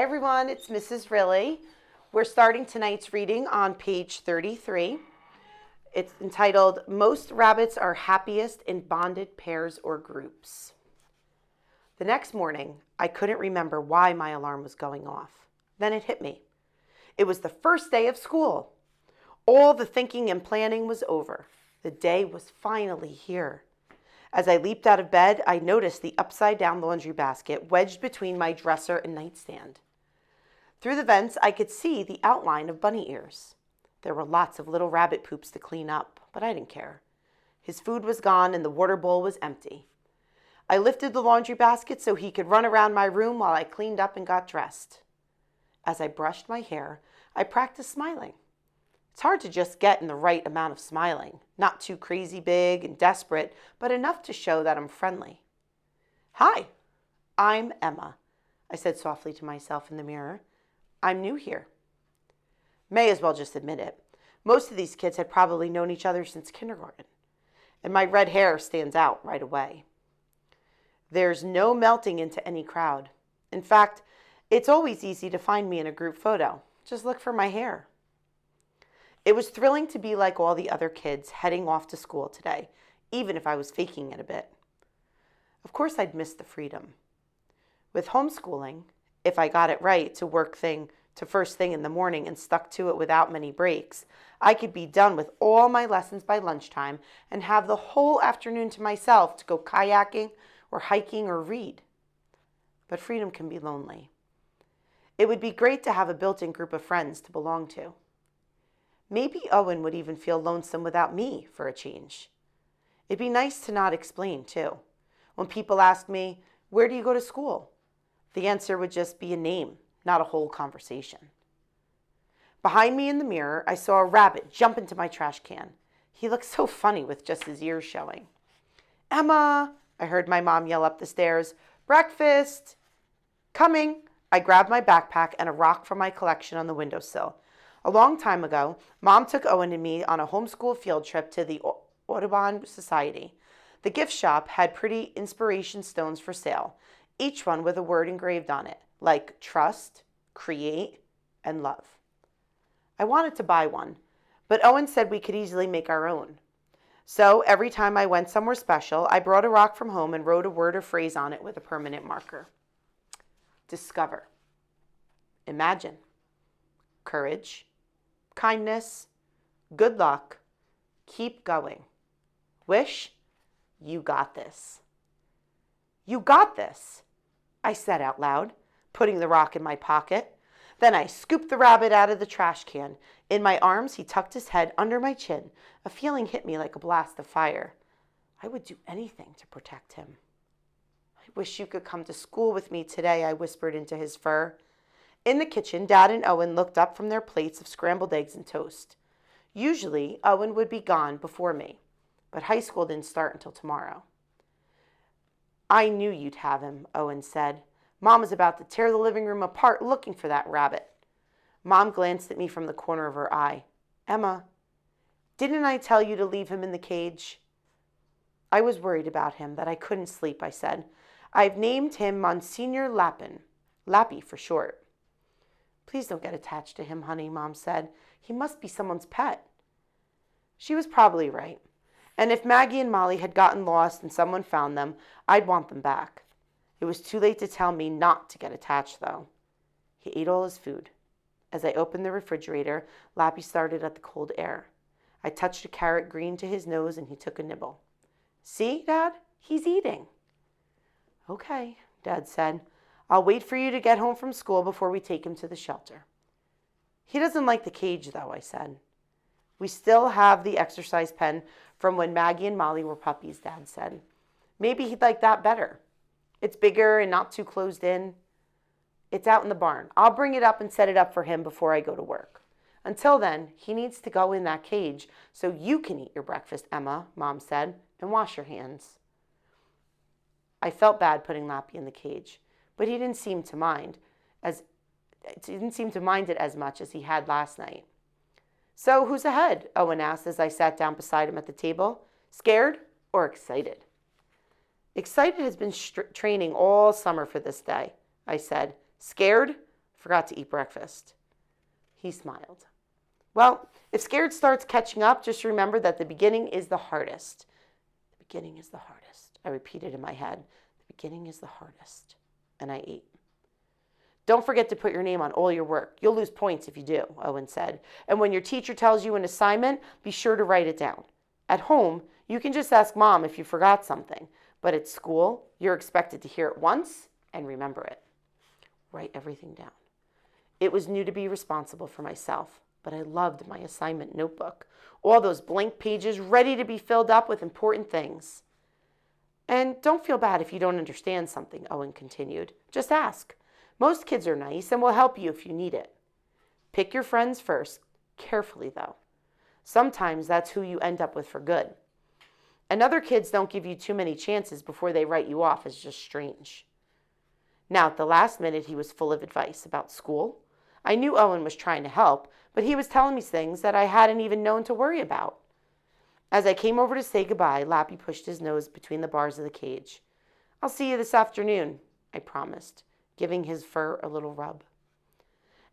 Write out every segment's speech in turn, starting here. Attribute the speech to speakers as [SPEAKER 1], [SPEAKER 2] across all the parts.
[SPEAKER 1] everyone, it's Mrs. Riley. We're starting tonight's reading on page 33. It's entitled, Most Rabbits Are Happiest in Bonded Pairs or Groups. The next morning, I couldn't remember why my alarm was going off. Then it hit me. It was the first day of school. All the thinking and planning was over. The day was finally here. As I leaped out of bed, I noticed the upside-down laundry basket wedged between my dresser and nightstand. Through the vents, I could see the outline of Bunny Ears. There were lots of little rabbit poops to clean up, but I didn't care. His food was gone and the water bowl was empty. I lifted the laundry basket so he could run around my room while I cleaned up and got dressed. As I brushed my hair, I practiced smiling. It's hard to just get in the right amount of smiling, not too crazy big and desperate, but enough to show that I'm friendly. Hi, I'm Emma, I said softly to myself in the mirror. I'm new here. May as well just admit it. Most of these kids had probably known each other since kindergarten, and my red hair stands out right away. There's no melting into any crowd. In fact, it's always easy to find me in a group photo. Just look for my hair. It was thrilling to be like all the other kids heading off to school today, even if I was faking it a bit. Of course, I'd missed the freedom. With homeschooling, if I got it right to first thing in the morning and stuck to it without many breaks, I could be done with all my lessons by lunchtime and have the whole afternoon to myself to go kayaking or hiking or read. But freedom can be lonely. It would be great to have a built-in group of friends to belong to. Maybe Owen would even feel lonesome without me for a change. It'd be nice to not explain, too. When people ask me, where do you go to school? The answer would just be a name, not a whole conversation. Behind me in the mirror, I saw a rabbit jump into my trash can. He looked so funny with just his ears showing. Emma, I heard my mom yell up the stairs. Breakfast! Coming! I grabbed my backpack and a rock from my collection on the windowsill. A long time ago, Mom took Owen and me on a homeschool field trip to the Audubon Society. The gift shop had pretty inspiration stones for sale, each one with a word engraved on it, like trust, create, and love. I wanted to buy one, but Owen said we could easily make our own. So every time I went somewhere special, I brought a rock from home and wrote a word or phrase on it with a permanent marker. Discover. Imagine. Courage. Kindness, good luck, keep going. Wish, you got this. You got this, I said out loud, putting the rock in my pocket. Then I scooped the rabbit out of the trash can. In my arms, he tucked his head under my chin. A feeling hit me like a blast of fire. I would do anything to protect him. I wish you could come to school with me today, I whispered into his fur. In the kitchen, Dad and Owen looked up from their plates of scrambled eggs and toast. Usually, Owen would be gone before me, but high school didn't start until tomorrow. I knew you'd have him, Owen said. Mom was about to tear the living room apart looking for that rabbit. Mom glanced at me from the corner of her eye. Emma, didn't I tell you to leave him in the cage? I was worried about him, that I couldn't sleep, I said. I've named him Monsignor Lappin, Lappy for short. Please don't get attached to him, honey, Mom said. He must be someone's pet. She was probably right. And if Maggie and Molly had gotten lost and someone found them, I'd want them back. It was too late to tell me not to get attached, though. He ate all his food. As I opened the refrigerator, Lappy started at the cold air. I touched a carrot green to his nose and he took a nibble. See, Dad? He's eating. Okay, Dad said. I'll wait for you to get home from school before we take him to the shelter. He doesn't like the cage, though, I said. We still have the exercise pen from when Maggie and Molly were puppies, Dad said. Maybe he'd like that better. It's bigger and not too closed in. It's out in the barn. I'll bring it up and set it up for him before I go to work. Until then, he needs to go in that cage so you can eat your breakfast, Emma, Mom said, and wash your hands. I felt bad putting Lappy in the cage, but he didn't seem to mind it as much as he had last night. So who's ahead? Owen asked as I sat down beside him at the table. Scared or excited? Excited has been training all summer for this day, I said. Scared Forgot to eat breakfast. He smiled. Well, if scared starts catching up, just remember that the beginning is the hardest. The beginning is the hardest. I repeated in my head. The beginning is the hardest. And I ate. Don't forget to put your name on all your work. You'll lose points if you do, Owen said. And when your teacher tells you an assignment, be sure to write it down. At home, you can just ask Mom if you forgot something. But at school, you're expected to hear it once and remember it. Write everything down. It was new to be responsible for myself, but I loved my assignment notebook. All those blank pages ready to be filled up with important things. And don't feel bad if you don't understand something, Owen continued. Just ask. Most kids are nice and will help you if you need it. Pick your friends first, carefully though. Sometimes that's who you end up with for good. And other kids don't give you too many chances before they write you off as just strange. Now, at the last minute, he was full of advice about school. I knew Owen was trying to help, but he was telling me things that I hadn't even known to worry about. As I came over to say goodbye, Lappy pushed his nose between the bars of the cage. I'll see you this afternoon, I promised, giving his fur a little rub.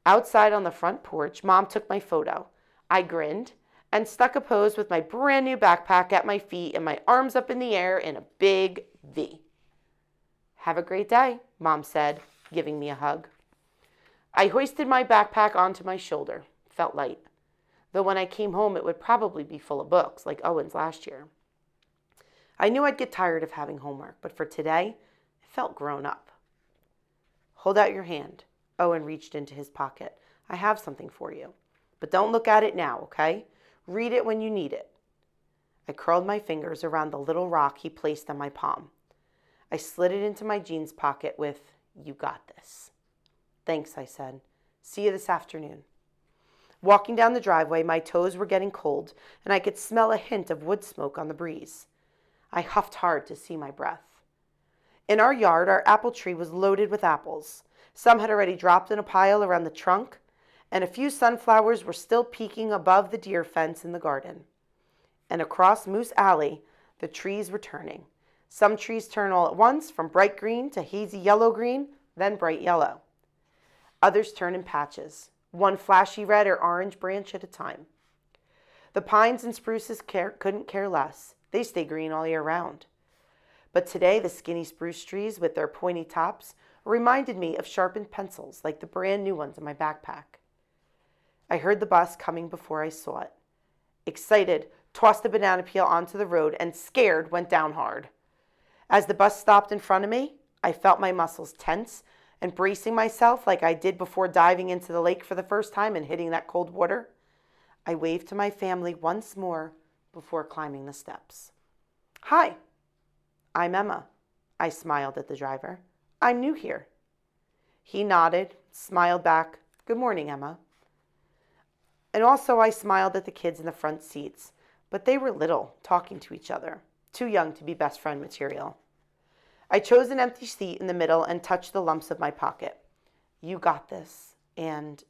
[SPEAKER 1] Outside on the front porch, Mom took my photo. I grinned and stuck a pose with my brand new backpack at my feet and my arms up in the air in a big V. Have a great day, Mom said, giving me a hug. I hoisted my backpack onto my shoulder. Felt light. Though when I came home, it would probably be full of books, like Owen's last year. I knew I'd get tired of having homework, but for today, it felt grown up. Hold out your hand. Owen reached into his pocket. I have something for you. But don't look at it now, okay? Read it when you need it. I curled my fingers around the little rock he placed on my palm. I slid it into my jeans pocket with, "You got this." "Thanks," I said. "See you this afternoon." Walking down the driveway, my toes were getting cold, and I could smell a hint of wood smoke on the breeze. I huffed hard to see my breath. In our yard, our apple tree was loaded with apples. Some had already dropped in a pile around the trunk, and a few sunflowers were still peeking above the deer fence in the garden. And across Moose Alley, the trees were turning. Some trees turn all at once, from bright green to hazy yellow-green, then bright yellow. Others turn in patches, one flashy red or orange branch at a time. The pines and spruces couldn't care less. They stay green all year round. But today, the skinny spruce trees with their pointy tops reminded me of sharpened pencils like the brand new ones in my backpack. I heard the bus coming before I saw it. Excited, tossed the banana peel onto the road and scared went down hard. As the bus stopped in front of me, I felt my muscles tense and bracing myself like I did before diving into the lake for the first time and hitting that cold water. I waved to my family once more before climbing the steps. "Hi, I'm Emma." I smiled at the driver. "I'm new here." He nodded, smiled back, "Good morning, Emma." And also I smiled at the kids in the front seats, but they were little, talking to each other, too young to be best friend material. I chose an empty seat in the middle and touched the lumps of my pocket. "You got this." And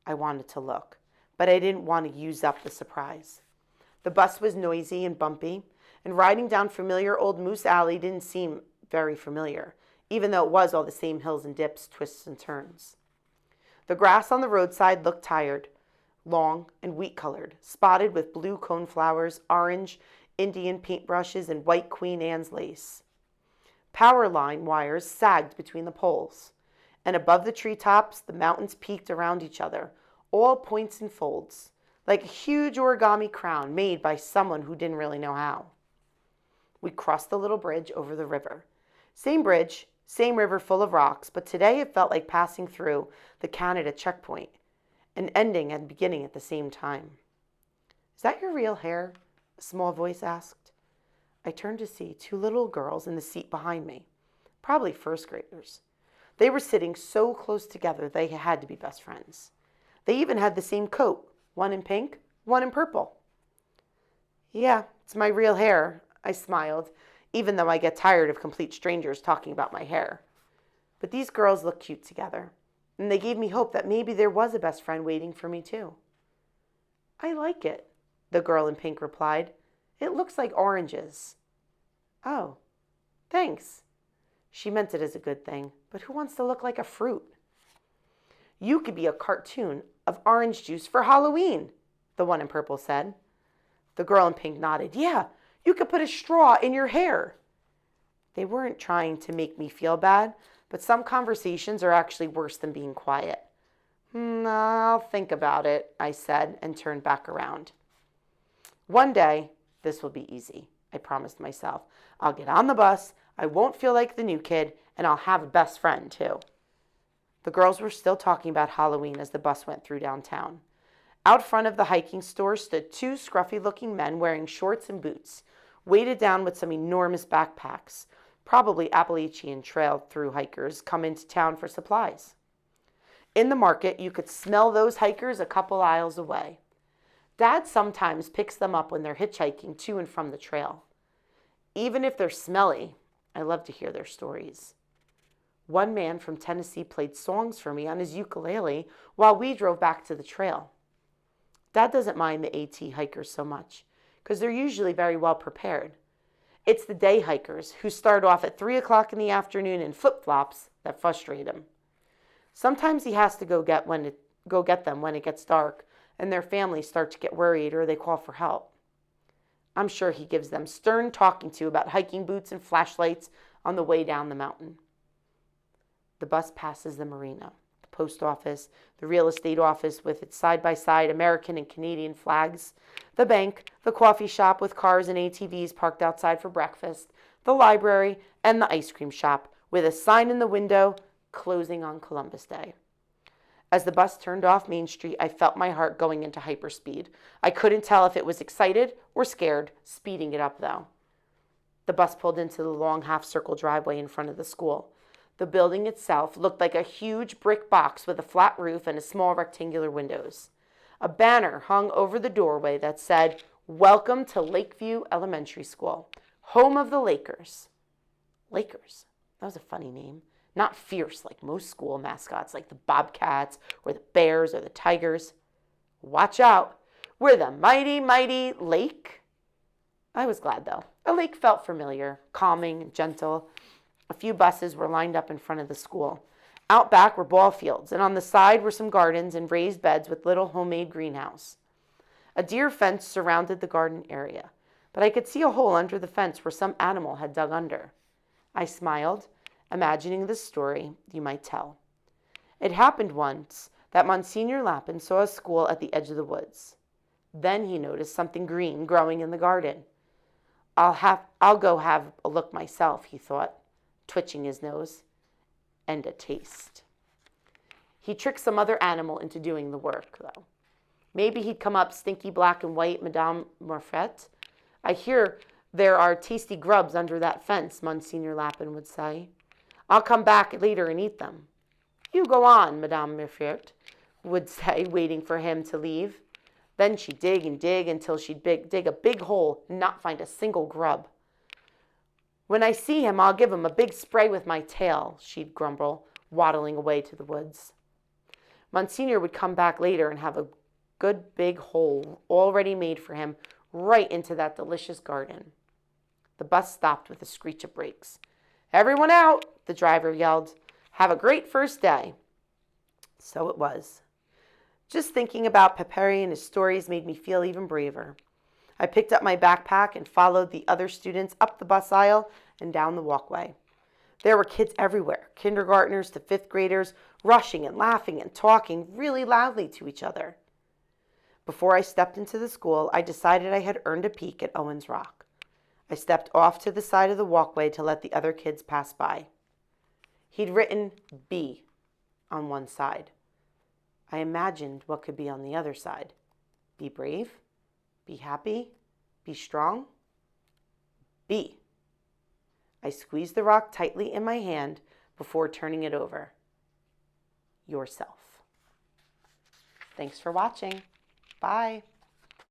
[SPEAKER 1] I wanted to look, but I didn't want to use up the surprise. The bus was noisy and bumpy, and riding down familiar old Moose Alley didn't seem very familiar, even though it was all the same hills and dips, twists and turns. The grass on the roadside looked tired, long and wheat-colored, spotted with blue coneflowers, orange Indian paintbrushes, and white Queen Anne's lace. Power line wires sagged between the poles, and above the treetops, the mountains peaked around each other, all points and folds, like a huge origami crown made by someone who didn't really know how. We crossed the little bridge over the river. Same bridge, same river full of rocks, but today it felt like passing through the Canada checkpoint and ending and beginning at the same time. "Is that your real hair?" a small voice asked. I turned to see two little girls in the seat behind me, probably first graders. They were sitting so close together they had to be best friends. They even had the same coat, one in pink, one in purple. "Yeah, it's my real hair," I smiled, even though I get tired of complete strangers talking about my hair. But these girls looked cute together, and they gave me hope that maybe there was a best friend waiting for me too. "I like it," the girl in pink replied. "It looks like oranges." "Oh, thanks." She meant it as a good thing, but who wants to look like a fruit? You could be a cartoon of orange juice for Halloween, the one in purple said. The girl in pink nodded. Yeah, you could put a straw in your hair. They weren't trying to make me feel bad, but some conversations are actually worse than being quiet. I'll think about it, I said, and turned back around. One day, this will be easy, I promised myself. I'll get on the bus, I won't feel like the new kid, and I'll have a best friend, too. The girls were still talking about Halloween as the bus went through downtown. Out front of the hiking store stood two scruffy-looking men wearing shorts and boots, weighted down with some enormous backpacks. Probably Appalachian Trail through hikers come into town for supplies. In the market, you could smell those hikers a couple aisles away. Dad sometimes picks them up when they're hitchhiking to and from the trail. Even if they're smelly, I love to hear their stories. One man from Tennessee played songs for me on his ukulele while we drove back to the trail. Dad doesn't mind the AT hikers so much because they're usually very well prepared. It's the day hikers who start off at 3 o'clock in the afternoon in flip-flops that frustrate him. Sometimes he has to go get them when it gets dark and their families start to get worried or they call for help. I'm sure he gives them stern talking to about hiking boots and flashlights on the way down the mountain. The bus passes the marina, the post office, the real estate office with its side-by-side American and Canadian flags, the bank, the coffee shop with cars and ATVs parked outside for breakfast, the library, and the ice cream shop with a sign in the window, closing on Columbus Day. As the bus turned off Main Street, I felt my heart going into hyperspeed. I couldn't tell if it was excited or scared, speeding it up though. The bus pulled into the long half-circle driveway in front of the school. The building itself looked like a huge brick box with a flat roof and small rectangular windows. A banner hung over the doorway that said, "Welcome to Lakeview Elementary School, home of the Lakers." Lakers. That was a funny name. Not fierce like most school mascots like the Bobcats or the Bears or the Tigers. Watch out. We're the mighty, mighty Lake. I was glad though. A lake felt familiar, calming, and gentle. A few buses were lined up in front of the school. Out back were ball fields, and on the side were some gardens and raised beds with little homemade greenhouse. A deer fence surrounded the garden area, but I could see a hole under the fence where some animal had dug under. I smiled, imagining the story you might tell. It happened once that Monsignor Lapin saw a school at the edge of the woods. Then he noticed something green growing in the garden. I'll go have a look myself, he thought, twitching his nose. And a taste. He tricked some other animal into doing the work, though. Maybe he'd come up stinky black and white, Madame Morfette. I hear there are tasty grubs under that fence, Monsignor Lapin would say. I'll come back later and eat them. You go on, Madame Morfette would say, waiting for him to leave. Then she'd dig and dig until she'd dig a big hole and not find a single grub. When I see him, I'll give him a big spray with my tail, she'd grumble, waddling away to the woods. Monsignor would come back later and have a good big hole already made for him right into that delicious garden. The bus stopped with a screech of brakes. Everyone out, the driver yelled. Have a great first day. So it was. Just thinking about Peperi and his stories made me feel even braver. I picked up my backpack and followed the other students up the bus aisle and down the walkway. There were kids everywhere, kindergartners to fifth graders, rushing and laughing and talking really loudly to each other. Before I stepped into the school, I decided I had earned a peek at Owens Rock. I stepped off to the side of the walkway to let the other kids pass by. He'd written B on one side. I imagined what could be on the other side. Be brave. Be happy, be strong, be. I squeezed the rock tightly in my hand before turning it over. Yourself. Thanks for watching. Bye.